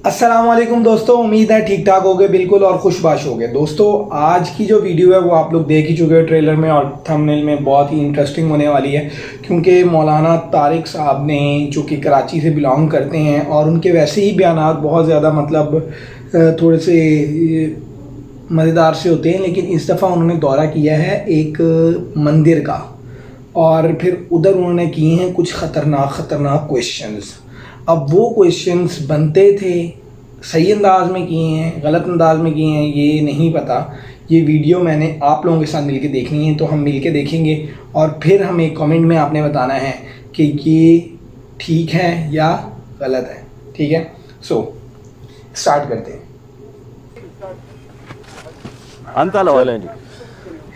अस्सलामुअलैकुम दोस्तों, उम्मीद है ठीक ठाक होगे बिल्कुल और खुशबाश होगे। दोस्तों आज की जो वीडियो है वो आप लोग देख ही चुके हैं ट्रेलर में और थंबनेल में, बहुत ही इंटरेस्टिंग होने वाली है क्योंकि मौलाना तारिक साहब ने जो कि कराची से बिलोंग करते हैं और उनके वैसे ही बयानात बहुत ज़्यादा मतलब थोड़े से मज़ेदार से होते हैं, लेकिन इस दफ़ा उन्होंने दौरा किया है एक मंदिर का और फिर उधर उन्होंने किए हैं कुछ ख़तरनाक क्वेश्चंस। अब वो क्वेश्चंस बनते थे, सही अंदाज में किए हैं, गलत अंदाज में किए हैं, ये नहीं पता। ये वीडियो मैंने आप लोगों के साथ मिलके देखनी है, तो हम मिलके देखेंगे और फिर हमें कमेंट में आपने बताना है कि ये ठीक है या गलत है। ठीक है, सो स्टार्ट करते हैं। चलें जी।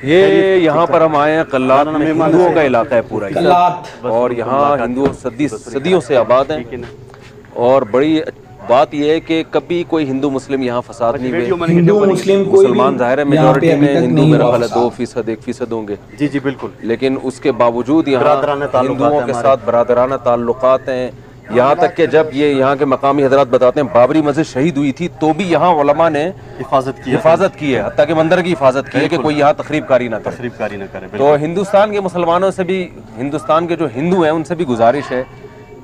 ये यहाँ पर हम आए हैं कल्लात में, हिंदुओं का इलाका है पूरा कल्लात, और यहाँ हिंदू सदियों से आबाद हैं। और बड़ी बात यह है कि कभी कोई हिंदू मुस्लिम यहाँ फसाद नहीं हुए। हिंदू मुस्लिम कोई मुसलमान ज़ाहिर है मेजॉरिटी में, हिंदू मेरा ख्याल है 2%, 1% होंगे। जी जी बिल्कुल। लेकिन उसके बावजूद यहाँ हिंदुओं के साथ बरादराना ताल्लुकात हैं। यहाँ तक कि जब ये यहाँ के मकामी हजरात बताते हैं बाबरी मस्जिद शहीद हुई थी तो भी यहाँ उलमा ने हिफाजत की है, हत्ता के मंदिर की हिफाजत की है कि कोई यहाँ तखरीबकारी ना करे। तो हिंदुस्तान के मुसलमानों से भी, हिंदुस्तान के जो हिंदू हैं उनसे भी गुजारिश है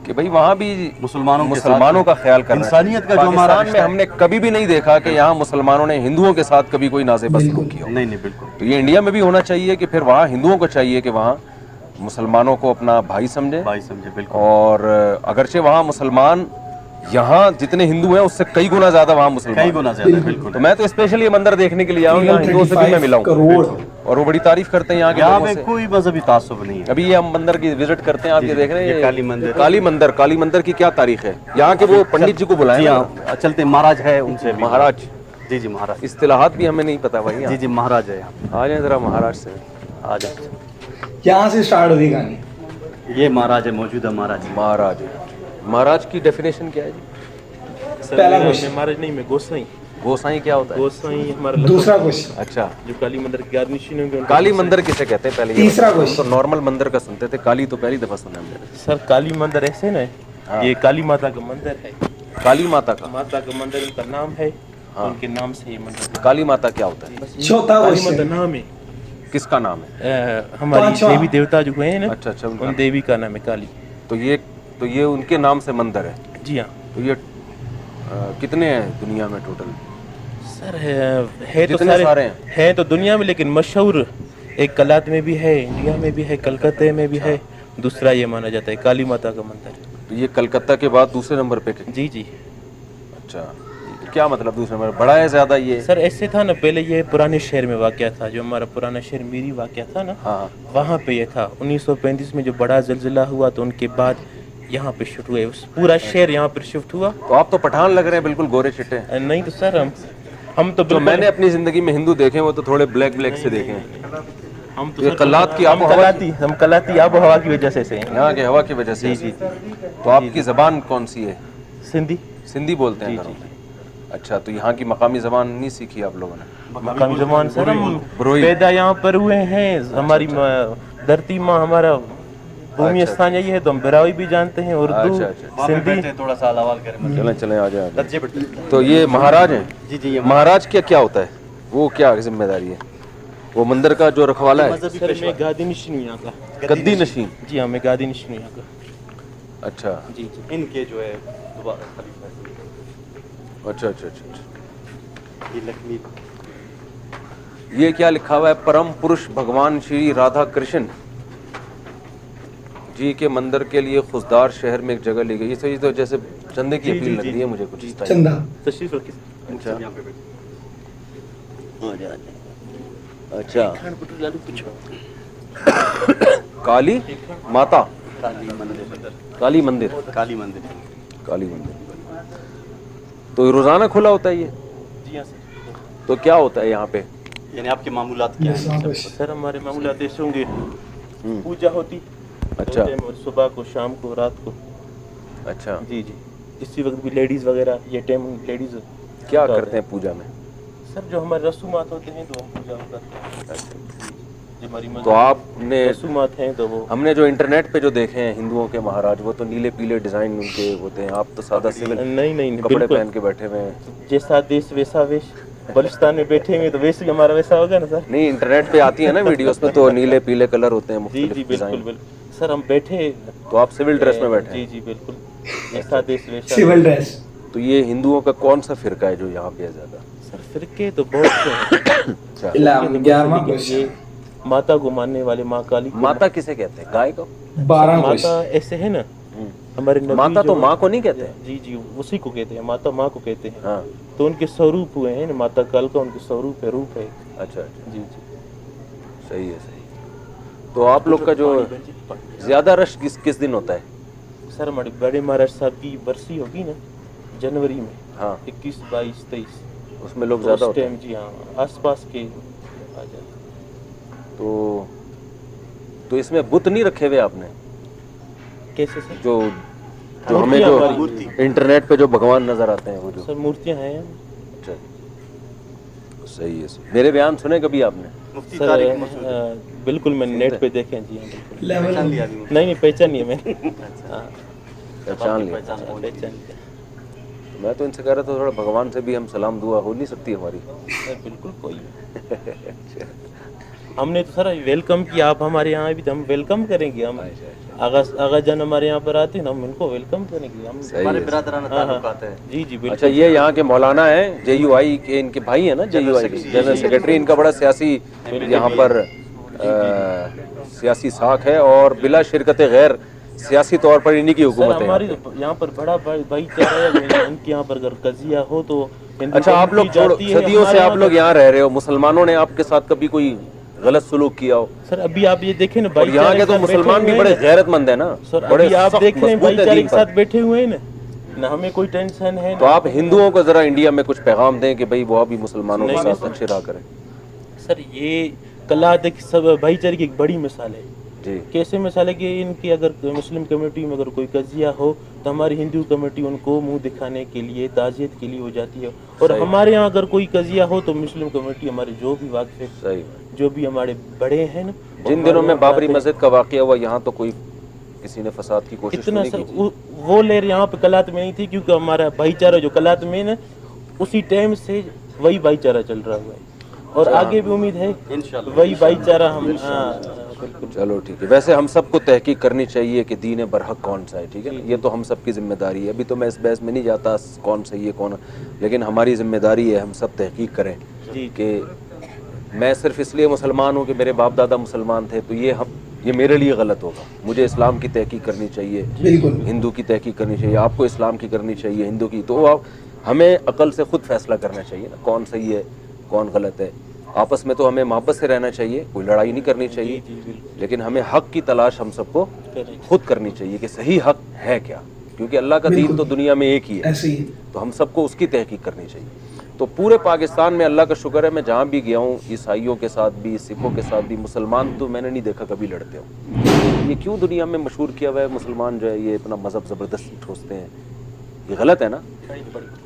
कि भाई वहाँ भी मुसलमानों का ख्याल करना, इंसानियत का जो हमारा में हमने कभी भी नहीं देखा कि यहाँ मुसलमानों ने हिंदुओं के साथ कभी कोई नाज़ेबा सलूक किया। नहीं बिल्कुल। तो ये इंडिया में भी होना चाहिए कि फिर वहाँ हिंदुओं को चाहिए कि वहाँ मुसलमानों को अपना भाई समझे बिल्कुल। और अगरचे वहाँ मुसलमान यहाँ जितने हिंदू हैं उससे कई गुना ज्यादा वहाँ मुसलमान, बिल्कुल। तो मैं तो स्पेशली ये मंदिर देखने के लिए आया हूँ, यहाँ हिंदुओं से भी मैं मिला हूँ और वो बड़ी तारीफ करते हैं यहाँ के लोगों से। कोई मजहबी तासुब नहीं है। अभी ये हम मंदिर की विजिट करते हैं, आप ये देख रहे हैं काली मंदिर की क्या तारीख है। यहाँ के वो पंडित जी को बुलाए चलते, महाराज है उनसे, महाराज जी महाराज। इस्तिलाहात भी हमें नहीं पता भाई। जी महाराज है। आ जाए जरा महाराज से, आ जाए। यहाँ से स्टार्ट होगी कहानी। ये महाराज है, मौजूदा महाराज की डेफिनेशन क्या है जी? पहला क्वेश्चन। महाराज नहीं, मैं गोसाई। गोसाई क्या होता है? गोसाई हमारा दूसरा क्वेश्चन। अच्छा, जो काली मंदिर की गादनिशीन होंगे। काली मंदिर किसे कहते हैं पहले? तीसरा क्वेश्चन। तो नॉर्मल मंदिर का सुनते थे, काली तो पहली दफा सुना हमने। सर काली मंदिर ऐसे ना, ये काली माता का मंदिर है। काली माता का मंदिर उनका नाम है, उनके नाम से ये मंदिर। काली माता क्या होता है? चौथा काली माता क्वेश्चन। नाम है, किसका नाम है? हमारी देवी देवता जो हैं ना, अच्छा, उन देवी का नाम है काली। तो ये उनके नाम से मंदिर है? जी हाँ। तो ये कितने हैं दुनिया में टोटल? सर है तो सारे हैं तो दुनिया में, लेकिन मशहूर एक कलात में भी है, इंडिया में भी है, कलकत्ते में भी है। दूसरा ये माना जाता है काली माता का मंदिर। तो ये कलकत्ता के बाद दूसरे नंबर पे? जी। अच्छा, क्या मतलब दूसरे नंबर? बड़ा है ज्यादा ये? सर ऐसे था ना, पहले ये पुराने शहर में वाक़या था, जो हमारा पुराना शहर मीरी वाक़या था ना, वहाँ पे ये था। 1935 में जो बड़ा ज़लज़ला हुआ तो उनके बाद यहाँ पे शिफ्ट हुए, पूरा शहर यहाँ पर शिफ्ट हुआ। तो आप तो पठान लग रहे हैं, बिल्कुल गोरे चिट्टे। नहीं तो सर हम तो मैंने अपनी जिंदगी में हिंदू देखे वो तो थोड़े ब्लैक से देखे हैं। हम तो ये कल्लात की हम कलाती आबो हवा की वजह से यहाँ के हवा की वजह से। जी। तो आपकी जबान कौन सी है? सिंधी बोलते हैं घरों में? अच्छा, तो यहाँ की मकामी जबान नहीं सीखी आप लोगों ने? मकामी जबान सर हम पैदा यहाँ पर हुए हैं, हमारी धरती माँ हमारा भूमि स्थान यही है, तो हम बरावी भी जानते हैं, उर्दू सिंधी। थोड़ा सा सवाल करें। चलें आ जाए। तो ये महाराज हैं? जी। महाराज क्या होता है? वो क्या जिम्मेदारी है? वो मंदिर का जो रखवाला है? सर मैं गादी नशीन हूँ यहाँ का। गद्दी नशीन? जी हाँ, मैं गादी नशीन हूँ यहाँ का। अच्छा जी। इनके जो है अच्छा। ये क्या लिखा हुआ है? परम पुरुष भगवान श्री राधा कृष्ण जी के मंदिर के लिए खुशदार शहर में एक जगह ली गई। ये तो जैसे चंदे की अपील लग रही है मुझे कुछ। चंदा। अच्छा। काली माता, काली मंदिर। तो रोजाना खुला होता है ये? जी हाँ सर। तो क्या होता है यहाँ पे? यानी आपके मामूलात क्या हैं? सर हमारे मामूलात ऐसे होंगे, पूजा होती। अच्छा। सुबह को, शाम को, रात को। अच्छा। जी। इसी वक्त भी लेडीज वगैरह, ये टाइम लेडीज क्या करते हैं पूजा में? सर जो हमारे रसूमात होते हैं तो हम पूजा करते हैं। जो हमारी तो आपने रसूमात हैं तो वो हमने जो इंटरनेट पे जो देखे हैं हिंदुओं के महाराज, वो तो नीले पीले डिजाइन उनके होते हैं, आप तो सादा सिविल नहीं कपड़े बिल्कुल पहन के बैठे हुए हैं। जैसा देश वैसा वेश, बलुचिस्तान में बैठे हुए तो वैसे ही हमारा वैसा होगा ना सर। नहीं, इंटरनेट पे आती है ना वीडियोस में, तो नीले पीले कलर होते हैं, जी मुख्तलिफ जी बिल्कुल डिजाइन। बिल्कुल सर हम बैठे तो आप सिविल ड्रेस में बैठे जी हैं। जी बिल्कुल जैसा देश वैसा सिविल ड्रेस। तो ये हिंदुओं का कौन सा फिरका है जो यहाँ पे है ज्यादा? सर फिरके तो बहुत से हैं। अच्छा, 11वां लेकिन ये माता को मानने वाले माँ काली को माता किसे कहते हैं? गाय को? 12 माता ऐसे है ना हमारे नबी माता तो जो- माँ को नहीं कहते हैं। जी जी उसी को कहते हैं, माता माँ को कहते हैं। हाँ, तो उनके स्वरूप हुए हैं ना, माता काल का उनके स्वरूप है, रूप है। अच्छा अच्छा, जी जी सही है सही है। तो आप लोग का जो ज्यादा रश किस किस दिन होता है? सर हमारे बड़े महाराज साहब की बरसी होगी ना जनवरी में, हाँ, 21, 22, 23 उसमें लोग तो ज्यादा उस होते हैं। टाइम जी हाँ आसपास के आ जाते हैं। तो इसमें बुत नहीं रखे हुए आपने? कैसे सर? जो जो हमें मूर्तियाँ जो हमारी। इंटरनेट पे जो भगवान नजर आते हैं वो जो, सर मूर्तियाँ हैं अच्छा, सही है सही। मेरे बयान सुने कभी आपने? मुफ्ती सर तारिक मसूद बिल्कुल मैंने नेट पे देखे हैं जी हाँ बिल्कुल। लेवल पहचान लिया अभी नहीं पहचान नहीं है मैंने। हाँ पहचान लिया। पहचान पहुंच गई। पहचान लिया तो मैं तो इनसे कह रहा था थोड़ा भगवान से भी हम सलाम दुआ हो नहीं सकती हमारी? सर बिल्कुल कोई नहीं। हमने तो सर वेलकम किया, आप हमारे यहाँ भी तो हम वेलकम करेंगे। हम आगा जान हमारे यहाँ पर आते हैं ना, हम इनको वेलकम करेंगे। हम सही हमारे है। बिरादराना ताल्लुकात है। जी जी बिल्कुल। अच्छा, ये यहाँ के मौलाना हैं JUI के, इनके भाई हैं ना, JUI के जनरल सेक्रेटरी। इनका बड़ा सियासी यहाँ पर सियासी साख है, और बिला शिरकत गैर सियासी तौर पर इन्हीं की सर हुकूमत है हमारी यहाँ पे। यहाँ पर बड़ा भाईचारा है। इनके यहाँ पर अगर कजिया हो तो हिंदू अच्छा, आप लोग कम्युनिटी जाती है, सदियों से हमारे आप यहाँ लोग पर- यहाँ रह रहे हो, मुसलमानों ने आपके साथ कभी कोई गलत सलूक किया हो? सर अभी आप ये देखें ना और यहाँ भाईचारे के तो साथ बैठे मुसलमान भी हुए बड़े हैं ना। गैरतमंद है ना, सर बड़े अभी आप सख्त देख रहे हैं मजबूत है भाईचारे दीन के पर। साथ बैठे हुए हैं ना हमें कोई टेंशन है तो आप हिंदुओं को जरा इंडिया में कुछ पैगाम दें कि भाई वो भी मुसलमानों के नहीं, साथ अच्छे रहा करें। सर ये कला देख सब भाईचारे की एक बड़ी मिसाल है। जी, कैसे मिसाल है कि इनकी अगर मुस्लिम कम्युनिटी में अगर कोई कजिया हो तो हमारी हिंदू कम्युनिटी उनको मुंह दिखाने के लिए ताज़ियत के लिए हो जाती है, और सही। हमारे यहाँ अगर कोई कजिया हो तो मुस्लिम कम्युनिटी हमारे जो भी वाकिफ सही। जो भी हमारे बड़े हैं ना, वो जिन हमारे दिनों में यहाँ बाबरी आते हैं। मस्जिद का वाकया हुआ, यहाँ तो कोई किसी ने फसाद की कोशिश इतना नहीं सर की थी। वो लेर यहाँ पे कलात में नहीं थी, क्योंकि हमारा भाईचारा जो कलात में है ना उसी टाइम से वही भाईचारा चल रहा हुआ है, और आगे भी उम्मीद है इंशाल्लाह। वही भाईचारा हम बिल्कुल। चलो ठीक है। वैसे हम सबको तहकीक करनी चाहिए कि दीन बरहक कौन सा है, ठीक है ना? ये तो हम सबकी जिम्मेदारी है। अभी तो मैं इस बहस में नहीं जाता कौन सही है कौन, लेकिन हमारी जिम्मेदारी है हम सब तहकीक करें जी कि मैं सिर्फ इसलिए मुसलमान हूँ कि मेरे बाप दादा मुसलमान थे तो ये मेरे लिए गलत होगा। मुझे इस्लाम की तहकीक करनी चाहिए, बिल्कुल हिंदू की तहकीक करनी चाहिए, आपको इस्लाम की करनी चाहिए, हिंदू की। तो आप हमें अकल से खुद फैसला करना चाहिए ना, कौन सही है कौन गलत है। आपस में तो हमें मोहब्बत से रहना चाहिए, कोई लड़ाई नहीं करनी चाहिए, जी बिल्कुल लेकिन हमें हक की तलाश हम सबको करें। खुद करनी चाहिए कि सही हक है क्या, क्योंकि अल्लाह का दीन तो दुनिया में एक ही है, ऐसे ही तो हम सबको उसकी तहकीक करनी चाहिए। तो पूरे पाकिस्तान में अल्लाह का शुक्र है, मैं जहाँ भी गया हूँ ईसाइयों के साथ भी, सिखों के साथ भी, मुसलमान तो मैंने नहीं देखा कभी लड़ते हो। ये क्यों दुनिया में मशहूर किया हुआ है मुसलमान जो है ये अपना मज़हब ज़बरदस्ती ठोसते हैं, ये गलत है ना?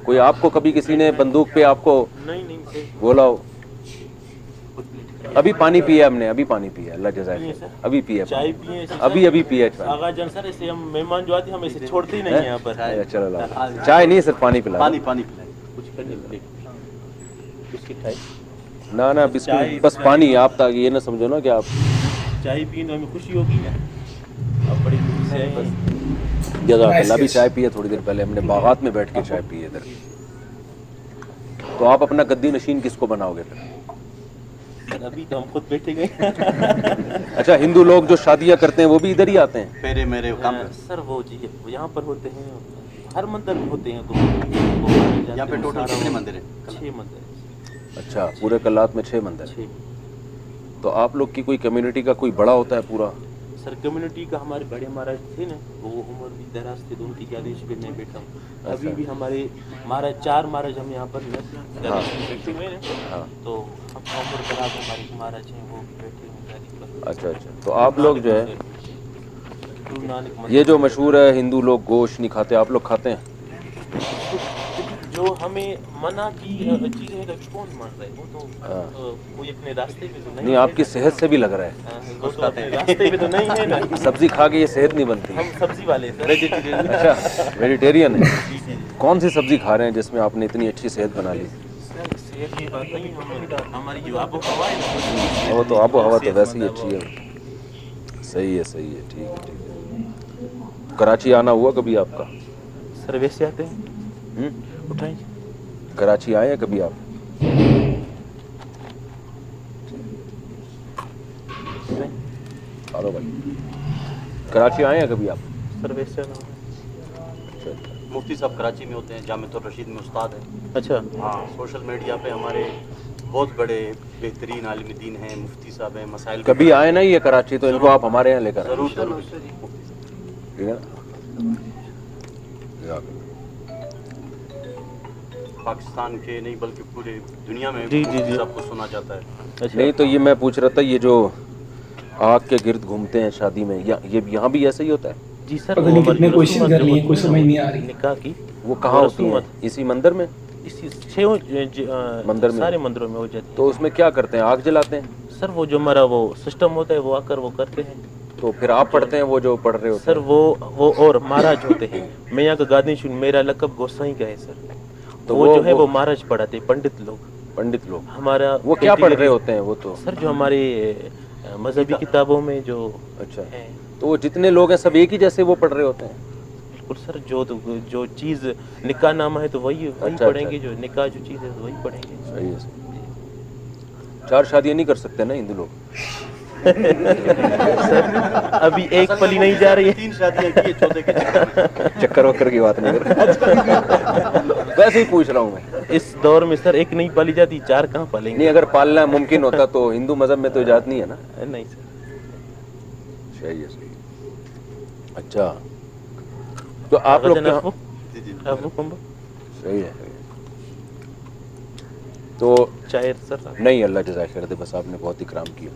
कोई आपको कभी किसी ने बंदूक पे आपको नहीं बोला हो? अभी पानी पिया हमने, अभी पानी पिया, अल्लाह जज़ाए, अभी पिया चाय पिए अभी पिया चाय। आगा जान सर ऐसे हम मेहमान जो आते हैं हम ऐसे छोड़ते ही नहीं है यहाँ पर। अच्छा, चलो लाओ। चाय नहीं, सिर्फ पानी पिला। पानी पानी पिलाए। कुछ करने के लिए बिस्किट खाए, ना ना बिस्कुट, बस पानी। आप तक ये ना समझो ना कि आप चाय पिए तो हमें खुशी होगी ना। अब बड़ी खुशी से आए हैं। जज़ाकल्लाह। अभी चाय पिए थोड़ी देर पहले हमने बागात में बैठ के चाय पी है इधर। तो आप अपना गद्दी नशीन किसको बनाओगे फिर? सर अभी तो हम खुद बैठे गए। अच्छा, हिंदू लोग जो शादियां करते हैं वो भी इधर ही आते हैं? फेरे मेरे काम सर वो जी वो यहाँ पर होते हैं, हर मंदिर में होते हैं। तो यहाँ पे टोटल कितने मंदिर हैं? 6 मंदिर हैं। अच्छा, पूरे कल्लात में 6 मंदिर। 6 तो आप लोग की कोई कम्युनिटी का कोई बड़ा होता है पूरा? सर कम्युनिटी का हमारे बड़े महाराज थे ना, वो उम्र भी दराज थे, तो उनकी आदेश पे मैं बैठा हूँ। अभी भी हमारे महाराज 4 महाराज हम यहाँ पर बैठे हुए हैं, हाँ। तो हम उम्र दराज हमारे महाराज हैं वो भी बैठे हुए हैं गाड़ी पर। अच्छा अच्छा। तो आप लोग जो है गुरु नानक मंदिर- ये जो मशहूर है हिंदू लोग गोश्त नहीं खाते, आप लोग खाते हैं? जो हमें मना की चीजें हैं, तो कौन मान रहा है? वो तो कोई अपने रास्ते पे तो नहीं नहीं, है आपकी ना। सेहत से भी लग रहा है, वो तो अपने रास्ते पे तो नहीं है ना। सब्जी खा के ये सेहत नहीं बनती। हम सब्जी वाले हैं, वेजिटेरियन। अच्छा, वेजिटेरियन है। जी जी। कौन सी सब्जी खा रहे हैं जिसमें आपने इतनी अच्छी सेहत बना ली? सर सेहत की बात नहीं, हमारी जो आबो हवा है ना, वो तो आबो हवा तो वैसे ही अच्छी है। सही है, सही है, ठीक है, ठीक है। कराची आना हुआ कभी आपका? सर वैसे आते हैं, उठाएं। कराची आए हैं कभी आप? हेलो भाई, कराची आए हैं कभी आप? सर वैसे आना। मुफ्ती साहब कराची में होते हैं, जामिअतुर रशीद में उस्ताद हैं। अच्छा। हाँ, सोशल मीडिया पे हमारे बहुत बड़े बेहतरीन आलिम दीन हैं, मुफ्ती साहब हैं, मसाइल कभी आए ना ये कराची, तो इनको आप हमारे यहाँ लेकर आए। ज़रूर ज़रूर। ठीक है ना? पाकिस्तान के नहीं बल्कि पूरे दुनिया में जी, जी, जी। सबको सुना जाता है। अच्छा। नहीं तो ये मैं पूछ रहा था, ये जो आग के गिर्द घूमते हैं शादी में, ये यहाँ भी ऐसे ही होता है? जी सर, पता नहीं कितने क्वेश्चन कर लिए, कुछ समझ नहीं आ रही। निकाह की वो कहाँ होती है? रसूमत इसी मंदिर में? इसी 6 मंदिर में? सारे मंदिरों में हो जाती तो उसमें क्या करते हैं? आग जलाते हैं? है सर। वो जो हमारा वो सिस्टम होता है, वो आकर वो करते हैं। तो फिर आप पढ़ते हैं वो जो पढ़ रहे होते सर हैं? वो और महाराज होते हैं। मैं यहाँ का गादीशुन, मेरा लकब गोसाई का है सर। तो तो वो जो है वो महाराज पढ़ाते हैं, पंडित लोग। पंडित लोग हमारा वो क्या पढ़ रहे होते हैं? वो तो सर जो हमारे मजहबी किताबों में जो अच्छा, है, तो वो जितने लोग हैं सब एक ही जैसे वो पढ़ रहे होते हैं? बिल्कुल सर। जो चीज़ निकाह नामा है तो वही अच्छा, पढ़ेंगे। जो निकाह जो चीज़ है तो वही पढ़ेंगे। सही है, सही। 4 शादियां नहीं कर सकते ना हिंदू लोग? सर अभी एक पली नहीं जा रही है। 3 शादियाँ की, चौथे के चक्कर चक्कर वक्कर की बात नहीं कर रहा। वैसे ही पूछ रहा हूँ मैं। इस दौर में सर एक नहीं पाली जाती, 4 कहाँ पालेंगे? नहीं, अगर पालना मुमकिन होता तो हिंदू मजहब में तो इजाजत नहीं है ना? नहीं सर। सही है, सही है। अच्छा, तो आप लोग क्या? जी जी। सही है, सही है। तो चाहे सर नहीं, अल्लाह जज़ाक खैर दे, बस आपने बहुत इकराम किया।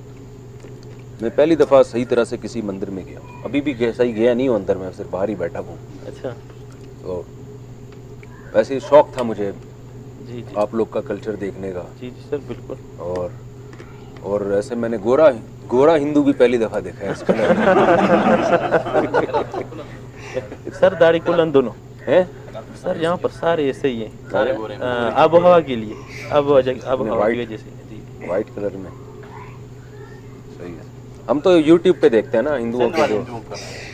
मैं पहली दफ़ा सही तरह से किसी मंदिर में गया, अभी भी सही गया नहीं हूँ अंदर में, सिर्फ बाहर ही बैठा हूँ। अच्छा। तो वैसे ही शौक था मुझे जी जी आप लोग का कल्चर देखने का। जी जी सर बिल्कुल। और ऐसे मैंने गोरा हिंदू भी पहली दफ़ा देखा है इसके सर दाढ़ी कुलन दोनों हैं? सर यहाँ पर सारे ऐसे ही हैं, सारे गोरे हैं। आबो हवा के लिए, आबो हवा की वजह से। जी वाइट कलर में। सही है। हम तो यूट्यूब पे देखते हैं ना हिंदुओं के जो,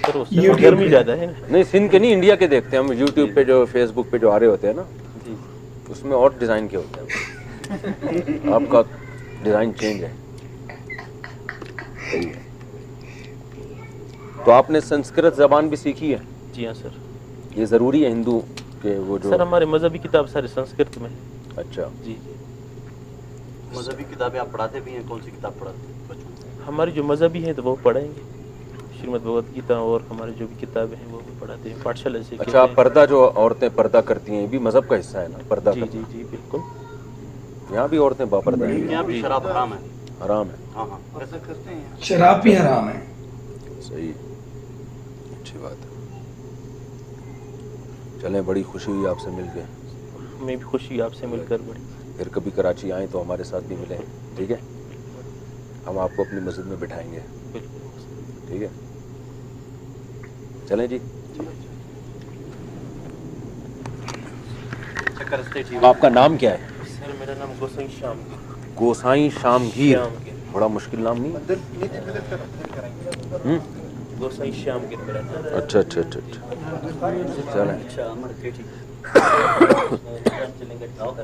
सर उससे गर्मी ज़्यादा है ना। नहीं सिंध के नहीं, इंडिया के देखते हैं हम यूट्यूब पे, जो फेसबुक पे जो आ रहे होते हैं ना, जी उसमें और डिज़ाइन के होते हैं। आपका डिज़ाइन चेंज है। सही है। तो आपने संस्कृत ज़बान भी सीखी है? जी हाँ सर। ये ज़रूरी है हिंदू के वो जो? सर हमारे मजहबी किताब सारे संस्कृत में। अच्छा, जी मजहबी किताबें आप पढ़ाते भी हैं? कौन सी किताब पढ़ाते हैं बच्चों को? हमारी जो मजहबी हैं तो वो पढ़ाएंगे, श्रीमद् भगवत गीता और हमारी जो भी किताबें हैं वो भी पढ़ाते हैं, पाठशाला से। अच्छा, आप पर्दा, जो औरतें पर्दा करती हैं, ये भी मज़हब का हिस्सा है ना, पर्दा जी करना? जी जी बिल्कुल। यहाँ भी औरतें बापर्दा हैं? यहाँ भी शराब हराम है। हराम है? हाँ हाँ, ऐसा करते हैं। शराब भी हराम है। सही, अच्छी बात है। चलें, बड़ी खुशी हुई आपसे मिलके। मैं भी खुशी आपसे मिलकर बड़ी। फिर कभी कराची आएँ तो हमारे साथ भी मिलें, ठीक है? हम आपको अपनी मस्जिद में बिठाएंगे, ठीक है? चलें जी। चक्कर स्टे ठीक। आपका नाम क्या है? सर मेरा नाम गोसाई श्याम। गोसाई शामगीर। श्यामगिर। बड़ा मुश्किल नाम नहीं? गोसाई श्यामगिर मेरा नाम। अच्छा अच्छा अच्छा अच्छा। चलें। अच्छा, अमर ठीक।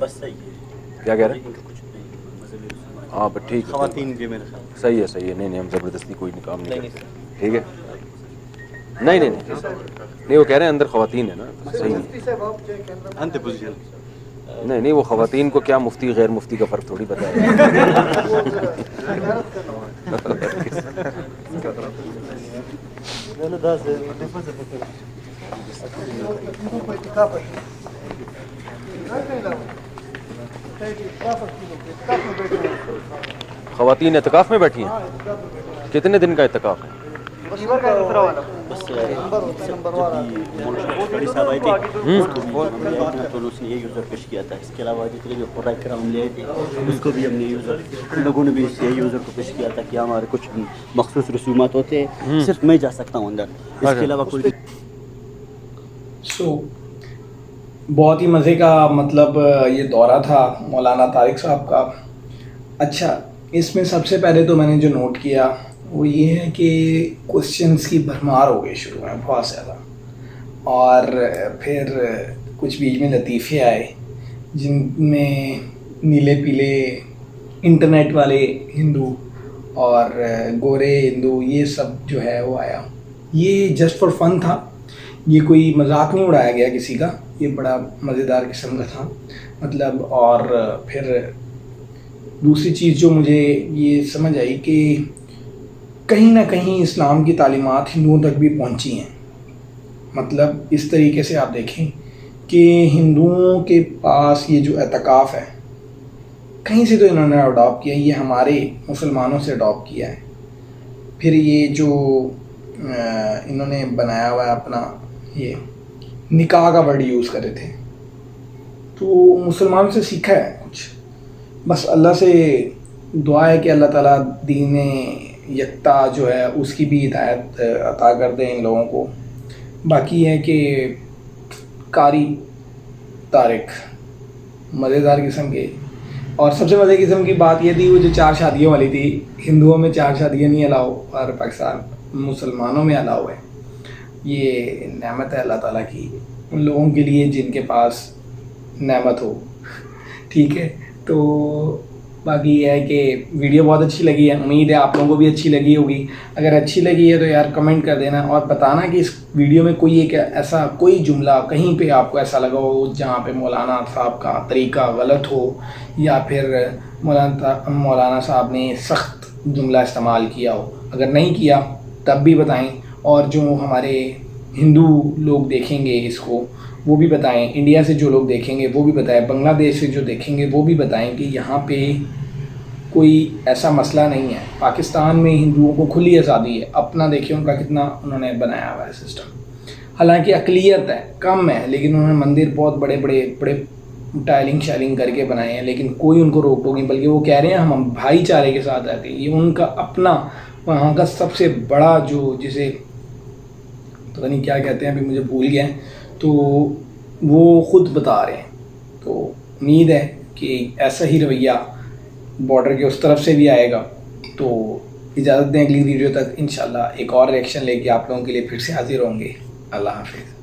बस सही है। क्या कह रहे हैं? इनका कुछ नहीं, मजहबी रसूमात। हाँ बस ठीक है, खवातीन भी मेरे साथ। सही है, सही है। नहीं नहीं, हम ज़बरदस्ती कोई काम नहीं नहीं, करते, ठीक है? नहीं नहीं नहीं नहीं, वो कह रहे हैं अंदर खवातीन है ना, सही है। अंत पोजीशन। नहीं नहीं, वो खवातीन को क्या मुफ्ती गैर मुफ्ती का फ़र्क थोड़ी पता है। खवातीन इत्तिकाफ़ में बैठी हैं? कितने दिन का इत्तिकाफ़ है? बस बड़ी साहब आई थी तो उसने ये यूज़र पेश किया था. इसके अलावा जितने भी खुदा कराम ले आए थे उसको भी हमने यूज़र लोगों ने भी ये यूज़र को पेश किया था कि हमारे कुछ मखसूस रसूमात होते हैं, सिर्फ मैं जा सकता हूँ अंदर, इसके अलावा कोई. बहुत ही मज़े का मतलब ये दौरा था मौलाना तारिक साहब का. अच्छा, इसमें सबसे पहले तो मैंने जो नोट किया वो ये है कि क्वेश्चंस की भरमार हो गई शुरू में बहुत ज़्यादा, और फिर कुछ बीच में लतीफ़े आए जिनमें नीले पीले इंटरनेट वाले हिंदू और गोरे हिंदू ये सब जो है वो आया. ये जस्ट फॉर फन था, ये कोई मजाक नहीं उड़ाया गया किसी का, ये बड़ा मज़ेदार किस्म का था मतलब. और फिर दूसरी चीज़ जो मुझे ये समझ आई कि कहीं ना कहीं इस्लाम की तालीमात हिंदुओं तक भी पहुंची हैं. मतलब इस तरीके से आप देखें कि हिंदुओं के पास ये जो एतकाफ़ है कहीं से तो इन्होंने अडॉप्ट किया, ये हमारे मुसलमानों से अडॉप्ट किया है. फिर ये जो इन्होंने बनाया हुआ है अपना ये निकाह का वर्ड यूज़ करे थे तो मुसलमानों से सीखा है कुछ. बस अल्लाह से दुआ है कि अल्लाह ताला दीन यकता जो है उसकी भी हिदायत अता कर दें इन लोगों को. बाकी है कि कारी तारिक मज़ेदार किस्म के. और सबसे मज़े किस्म की बात ये थी वो जो 4 शादियों वाली थी. हिंदुओं में 4 शादियाँ नहीं अलाउ और पाकिस्तान मुसलमानों में अलाउ है. ये नेमत है अल्लाह ताला की उन लोगों के लिए जिनके पास नेमत हो. ठीक है, तो बाकी ये है कि वीडियो बहुत अच्छी लगी है, उम्मीद है आप लोगों को भी अच्छी लगी होगी. अगर अच्छी लगी है तो यार कमेंट कर देना और बताना कि इस वीडियो में कोई एक ऐसा कोई जुमला कहीं पे आपको ऐसा लगा हो जहाँ पे मौलाना साहब का तरीका गलत हो या फिर मौलाना साहब ने सख्त जुमला इस्तेमाल किया हो. अगर नहीं किया तब भी बताएं, और जो हमारे हिंदू लोग देखेंगे इसको वो भी बताएं, इंडिया से जो लोग देखेंगे वो भी बताएं, बांग्लादेश से जो देखेंगे वो भी बताएं कि यहाँ पे कोई ऐसा मसला नहीं है. पाकिस्तान में हिंदुओं को खुली आज़ादी है, अपना देखिए उनका कितना उन्होंने बनाया हुआ है सिस्टम. हालांकि अक़लियत है, कम है, लेकिन उन्होंने मंदिर बहुत बड़े बड़े बड़े टाइलिंग शाइलिंग करके बनाए हैं, लेकिन कोई उनको रोक टोक नहीं. बल्कि वो कह रहे हैं हम भाईचारे के साथ रहते हैं. ये उनका अपना वहाँ का सबसे बड़ा जो जिसे पता नहीं क्या कहते हैं अभी मुझे भूल गया है, तो वो ख़ुद बता रहे हैं. तो उम्मीद है कि ऐसा ही रवैया बॉर्डर के उस तरफ से भी आएगा. तो इजाज़त दें, अगली वीडियो तक इंशाल्लाह एक और रिएक्शन लेके आप लोगों के लिए फिर से हाजिर होंगे. अल्लाह हाफ़िज़.